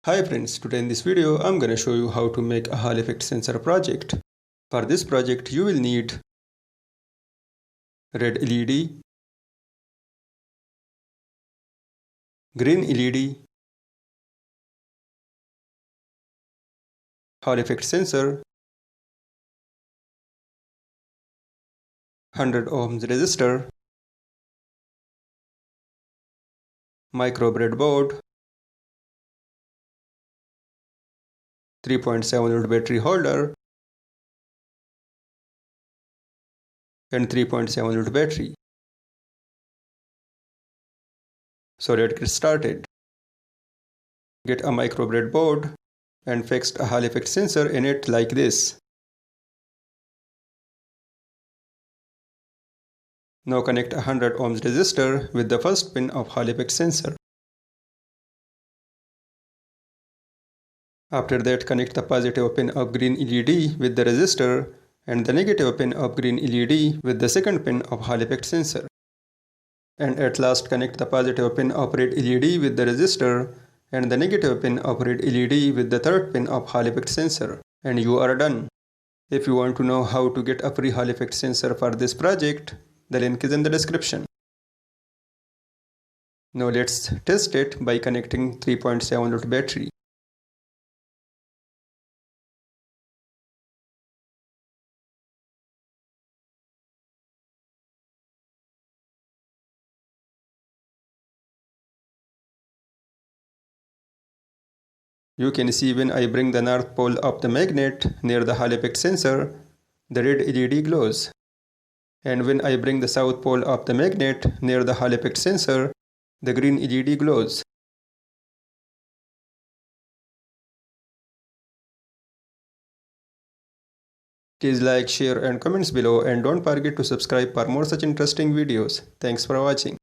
Hi friends, today in this video I'm gonna show you how to make a Hall effect sensor project. For this project you will need red LED, green LED, Hall effect sensor, 100 ohms resistor, micro breadboard, 3.7 volt battery holder and 3.7 volt battery. So let's get started. Get a micro breadboard and fix a Hall effect sensor in it like this. Now connect a 100 ohms resistor with the first pin of Hall effect sensor. After that, connect the positive pin of green LED with the resistor and the negative pin of green LED with the second pin of Hall effect sensor. And at last, connect the positive pin of red LED with the resistor and the negative pin of red LED with the third pin of Hall effect sensor. And you are done. If you want to know how to get a free Hall effect sensor for this project, the link is in the description. Now let's test it by connecting 3.7 volt battery. You can see when I bring the north pole of the magnet near the Hall effect sensor, the red LED glows. And when I bring the south pole of the magnet near the Hall effect sensor, the green LED glows. Please like, share and comments below and don't forget to subscribe for more such interesting videos. Thanks for watching.